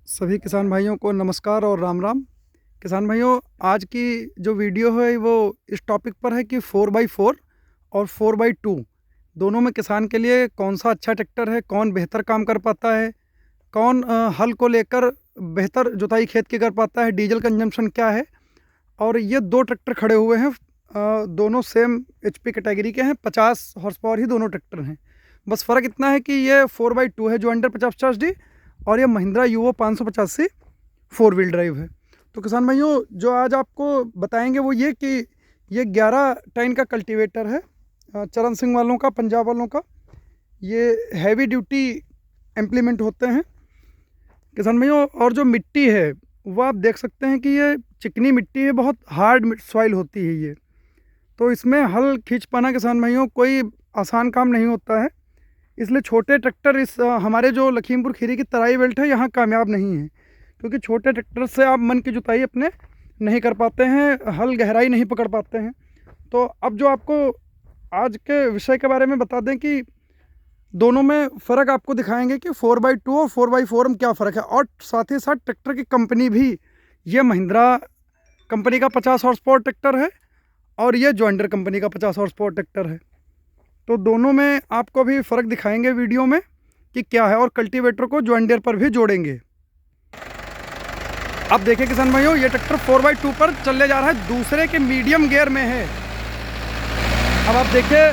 सभी किसान भाइयों को नमस्कार और राम राम। किसान भाइयों, आज की जो वीडियो है वो इस टॉपिक पर है कि 4x4 और 4x2 दोनों में किसान के लिए कौन सा अच्छा ट्रैक्टर है, कौन बेहतर काम कर पाता है, कौन हल को लेकर बेहतर जुताई खेत की कर पाता है, डीजल कंजम्पशन क्या है। और ये दो ट्रैक्टर खड़े हुए हैं, दोनों सेम एचपी कैटेगरी के हैं, 50 हॉर्स पावर ही दोनों ट्रैक्टर हैं। बस फ़र्क इतना है कि ये 4x2 है जो अंडर 5050D, और ये महिंद्रा यूओ 585 फोर व्हील ड्राइव है। तो किसान भाइयों, जो आज आपको बताएंगे वो ये कि ये 11 टन का कल्टीवेटर है, चरण सिंह वालों का, पंजाब वालों का। ये हैवी ड्यूटी इम्प्लीमेंट होते हैं किसान भाइयों। और जो मिट्टी है वो आप देख सकते हैं कि ये चिकनी मिट्टी है, बहुत हार्ड सॉइल होती है ये। तो इसमें हल खींच पाना किसान भाइयों कोई आसान काम नहीं होता है। इसलिए छोटे ट्रैक्टर इस हमारे जो लखीमपुर खीरी की तराई बेल्ट है यहाँ कामयाब नहीं है, क्योंकि छोटे ट्रैक्टर से आप मन की जुताई अपने नहीं कर पाते हैं, हल गहराई नहीं पकड़ पाते हैं। तो अब जो आपको आज के विषय के बारे में बता दें कि दोनों में फ़र्क आपको दिखाएंगे कि 4x2 और 4x4 में क्या फ़र्क है। और साथ ही साथ ट्रैक्टर की कंपनी भी, ये महिंद्रा कंपनी का 50 हॉर्स पावर ट्रैक्टर है और ये जॉन्डर कंपनी का 50 हॉर्स पावर ट्रैक्टर है। तो दोनों में आपको भी फ़र्क दिखाएंगे वीडियो में कि क्या है, और कल्टीवेटर को जॉन्डियर पर भी जोड़ेंगे। अब देखिए किसान भाइयों, ये ट्रैक्टर 4x2 पर चलने जा रहा है, दूसरे के मीडियम गियर में है। अब आप देखिए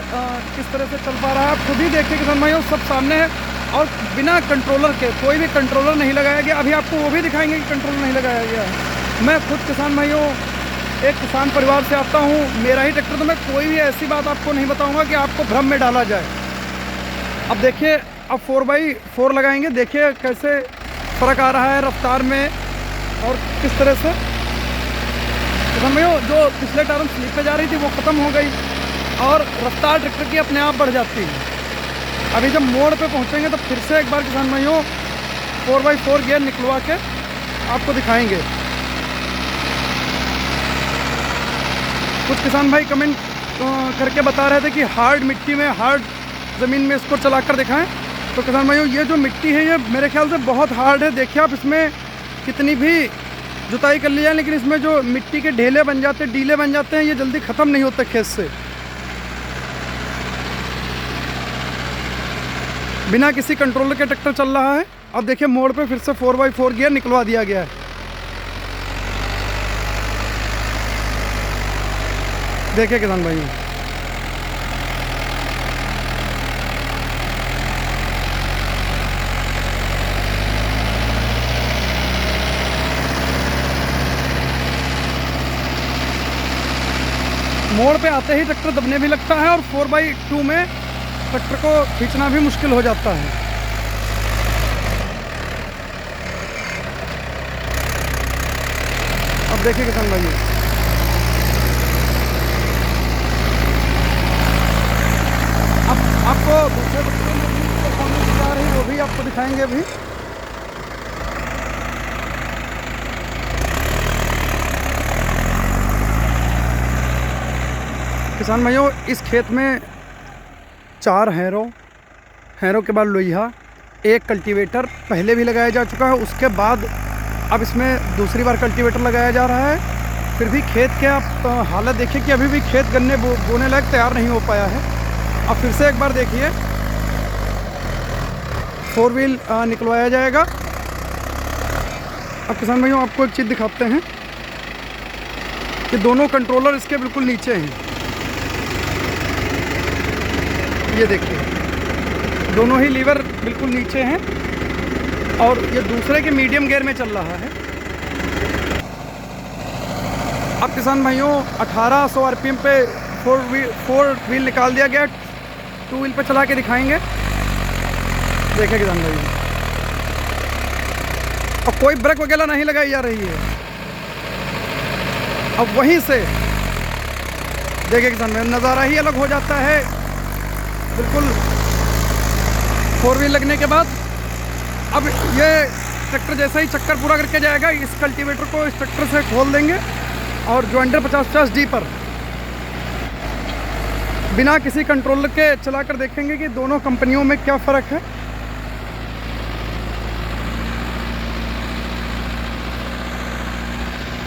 किस तरह से चल पा रहा है, आप खुद ही देखिए किसान भाइयों, सब सामने है और बिना कंट्रोलर के, कोई भी कंट्रोलर नहीं लगाया गया। अभी आपको वो भी दिखाएंगे कि कंट्रोलर नहीं लगाया गया है। मैं खुद किसान भाइयों एक किसान परिवार से आता हूँ, मेरा ही ट्रैक्टर, तो मैं कोई भी ऐसी बात आपको नहीं बताऊँगा कि आपको भ्रम में डाला जाए। अब देखिए, अब 4x4 लगाएंगे, देखिए कैसे फ़र्क आ रहा है रफ्तार में और किस तरह से। किसान भाइयों, जो पिछले टर्म स्लिप पे जा रही थी वो ख़त्म हो गई और रफ्तार ट्रैक्टर की अपने आप बढ़ जाती है। अभी जब मोड़ पे पहुंचेंगे तो फिर से एक बार किसान भाइयों 4x4 गियर निकलवा के आपको दिखाएंगे। कुछ किसान भाई कमेंट करके बता रहे थे कि हार्ड मिट्टी में, हार्ड ज़मीन में इसको चला कर दिखाएं। तो किसान भाइयों, ये जो मिट्टी है ये मेरे ख्याल से बहुत हार्ड है। देखिए आप, इसमें कितनी भी जुताई कर ली जाए लेकिन इसमें जो मिट्टी के ढेले बन जाते हैं, डीले बन जाते हैं, ये जल्दी ख़त्म नहीं होते खेत से। बिना किसी कंट्रोलर के ट्रैक्टर चल रहा है। अब देखिए मोड़ पे फिर से 4x4 गियर निकलवा दिया गया है। देखिए किसान भाइयों, मोड़ पे आते ही ट्रैक्टर दबने भी लगता है और 4x2 में ट्रैक्टर को खींचना भी मुश्किल हो जाता है। अब देखिए किसान भाइयों, अब आपको दूसरे ट्रैक्टर में भी परफॉर्मेंस आ रही है, वो भी आपको दिखाएंगे अभी। किसान भाइयों, इस खेत में 4 हैरों के बाद लोहिया, एक कल्टीवेटर पहले भी लगाया जा चुका है, उसके बाद अब इसमें दूसरी बार कल्टीवेटर लगाया जा रहा है। फिर भी खेत के आप हालत देखिए कि अभी भी खेत गन्ने बोने लायक तैयार नहीं हो पाया है। अब फिर से एक बार देखिए, 4 व्हील निकलवाया जाएगा। अब किसान भाइयों आपको एक चीज़ दिखाते हैं कि दोनों कंट्रोलर इसके बिल्कुल नीचे हैं। ये देखिए, दोनों ही लीवर बिल्कुल नीचे हैं और ये दूसरे के मीडियम गियर में चल रहा है। अब किसान भाइयों 1800 आरपीएम पे 4 व्हील निकाल दिया गया, 2 व्हील पे चला के दिखाएंगे। देखिए किसान भाइयों, अब कोई ब्रेक वगैरह नहीं लगाई जा रही है। अब वहीं से देखिए किसान भाइयों, नज़ारा ही अलग हो जाता है बिल्कुल 4 व्हील लगने के बाद। अब ये ट्रैक्टर जैसा ही चक्कर पूरा करके जाएगा, इस कल्टीवेटर को इस ट्रैक्टर से खोल देंगे और जॉन्डर 5050D पर बिना किसी कंट्रोलर के चलाकर देखेंगे कि दोनों कंपनियों में क्या फ़र्क है।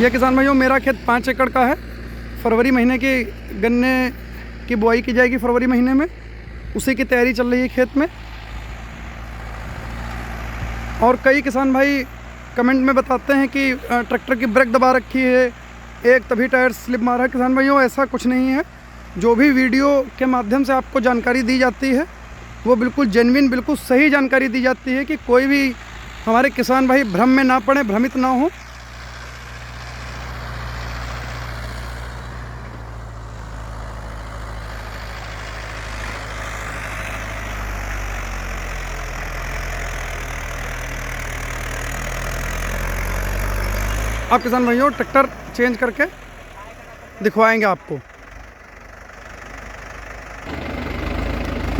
यह किसान भाइयों मेरा खेत 5 एकड़ का है। फरवरी महीने की गन्ने की बुआई की जाएगी, फरवरी महीने में उसी की तैयारी चल रही है खेत में। और कई किसान भाई कमेंट में बताते हैं कि ट्रैक्टर की ब्रेक दबा रखी है, एक तभी टायर स्लिप मारा है। किसान भाइयों ऐसा कुछ नहीं है। जो भी वीडियो के माध्यम से आपको जानकारी दी जाती है वो बिल्कुल जेन्युइन, बिल्कुल सही जानकारी दी जाती है कि कोई भी हमारे किसान भाई भ्रम में ना पड़े, भ्रमित ना हो। अब किसान भाइयों ट्रैक्टर चेंज करके दिखवाएंगे आपको।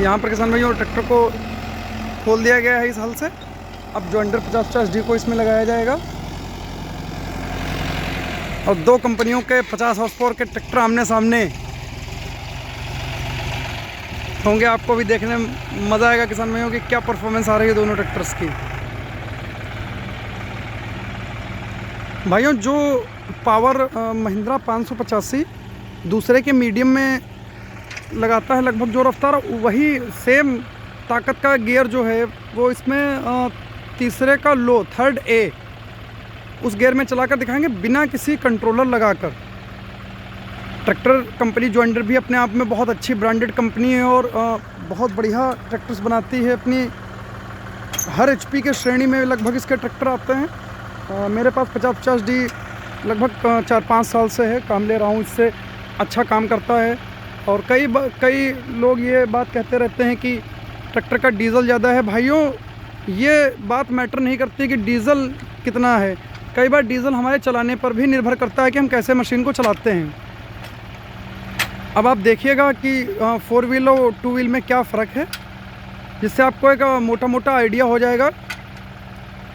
यहाँ पर किसान भाइयों ट्रैक्टर को खोल दिया गया है इस हल से। अब जॉइंटर 50-50D को इसमें लगाया जाएगा और दो कंपनियों के 50 हॉर्स पावर के ट्रैक्टर आमने सामने होंगे। आपको भी देखने में मज़ा आएगा किसान भाइयों की क्या परफॉर्मेंस आ रही है दोनों ट्रैक्टर्स की। भाइयों जो पावर महिंद्रा 585 दूसरे के मीडियम में लगाता है लगभग जो रफ्तार, वही सेम ताकत का गियर जो है वो इसमें तीसरे का लो, थर्ड ए, उस गियर में चलाकर दिखाएंगे बिना किसी कंट्रोलर लगाकर। ट्रैक्टर कंपनी जॉइंटर भी अपने आप में बहुत अच्छी ब्रांडेड कंपनी है और बहुत बढ़िया ट्रैक्टर्स बनाती है अपनी। हर एचपी के श्रेणी में लगभग इसके ट्रैक्टर आते हैं। मेरे पास 50-50D लगभग 4-5 साल से है, काम ले रहा हूँ इससे, अच्छा काम करता है। और कई लोग ये बात कहते रहते हैं कि ट्रैक्टर का डीजल ज़्यादा है। भाइयों ये बात मैटर नहीं करती कि डीजल कितना है, कई बार डीजल हमारे चलाने पर भी निर्भर करता है कि हम कैसे मशीन को चलाते हैं। अब आप देखिएगा कि 4 व्हील और 2 व्हील में क्या फ़र्क है, जिससे आपको एक मोटा मोटा आइडिया हो जाएगा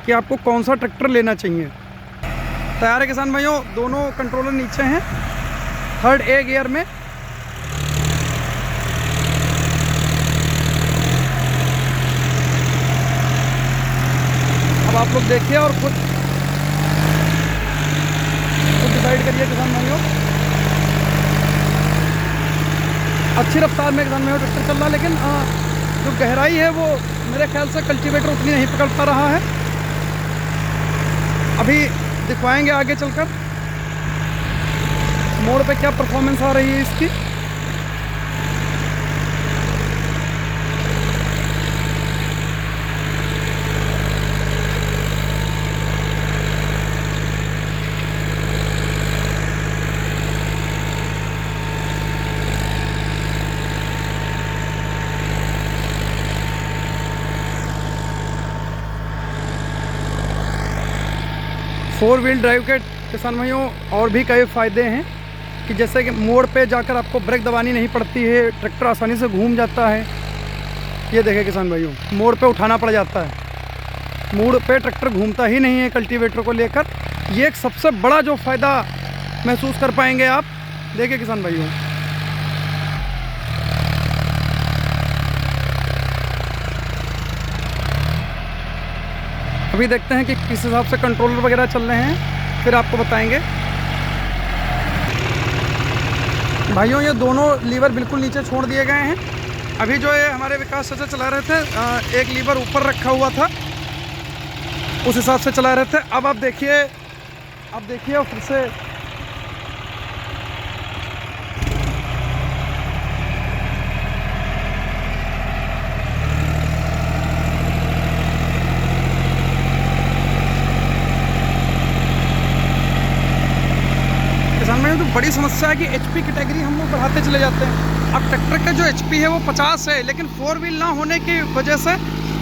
कि आपको कौन सा ट्रैक्टर लेना चाहिए। तैयार है किसान भाइयों, दोनों कंट्रोलर नीचे हैं थर्ड ए गियर में। अब आप लोग देखिए और खुद डिसाइड करिए किसान भाइयों। अच्छी रफ्तार में किसान भाइयों ट्रैक्टर चल रहा है, लेकिन जो गहराई है वो मेरे ख्याल से कल्टीवेटर उतनी नहीं पकड़ पा रहा है। अभी दिखवाएंगे आगे चलकर मोड़ पे क्या परफॉर्मेंस आ रही है इसकी। फोर व्हील ड्राइव के किसान भाइयों और भी कई फ़ायदे हैं कि जैसे कि मोड़ पे जाकर आपको ब्रेक दबानी नहीं पड़ती है, ट्रैक्टर आसानी से घूम जाता है। ये देखें किसान भाइयों, मोड़ पे उठाना पड़ जाता है, मोड़ पे ट्रैक्टर घूमता ही नहीं है कल्टीवेटर को लेकर। ये एक सबसे बड़ा जो फ़ायदा महसूस कर पाएंगे आप। देखिए किसान भाइयों, अभी देखते हैं कि किस हिसाब से कंट्रोलर वगैरह चल रहे हैं, फिर आपको बताएंगे। भाइयों ये दोनों लीवर बिल्कुल नीचे छोड़ दिए गए हैं। अभी जो है हमारे विकास चाचा चला रहे थे, एक लीवर ऊपर रखा हुआ था, उस हिसाब से चला रहे थे। अब आप देखिए और फिर से तो बड़ी समस्या है कि एचपी कैटेगरी हम लोग बढ़ाते चले जाते हैं। अब ट्रैक्टर का जो एचपी है वो 50 है, लेकिन 4 व्हील ना होने की वजह से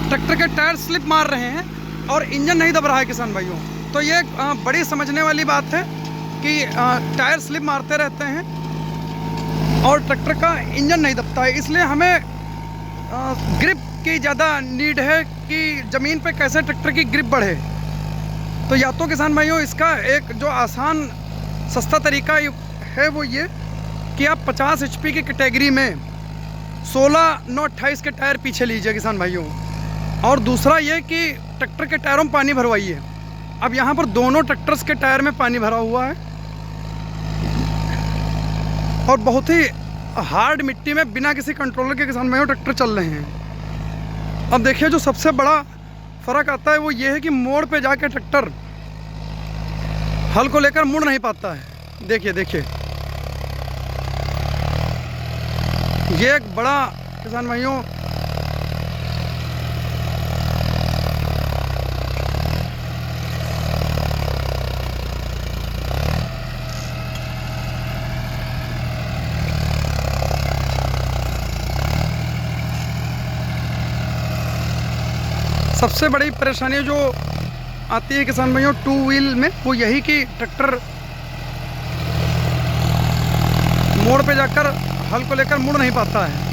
ट्रैक्टर के टायर स्लिप मार रहे हैं और इंजन नहीं दब रहा है किसान भाइयों। तो ये बड़ी समझने वाली बात है कि टायर स्लिप मारते रहते हैं और ट्रैक्टर का इंजन नहीं दबता है। इसलिए हमें ग्रिप की ज़्यादा नीड है कि ज़मीन पे कैसे ट्रैक्टर की ग्रिप बढ़े। तो या तो किसान भाइयों इसका एक जो आसान सस्ता तरीका है वो ये कि आप 50 HP की कैटेगरी में 16/9/28 के टायर पीछे लीजिए किसान भाइयों। और दूसरा ये कि ट्रैक्टर के टायरों में पानी भरवाइए। अब यहाँ पर दोनों ट्रैक्टर्स के टायर में पानी भरा हुआ है और बहुत ही हार्ड मिट्टी में बिना किसी कंट्रोलर के किसान भाइयों ट्रैक्टर चल रहे हैं। अब देखिए जो सबसे बड़ा फ़र्क आता है वो ये है कि मोड़ पे जाके ट्रैक्टर हल को लेकर मुड़ नहीं पाता है। देखिए देखिए ये एक बड़ा किसान भाइयों सबसे बड़ी परेशानी जो आती है किसान भाइयों टू व्हील में वो यही कि ट्रैक्टर मोड़ पे जाकर हल को लेकर मुड़ नहीं पाता है।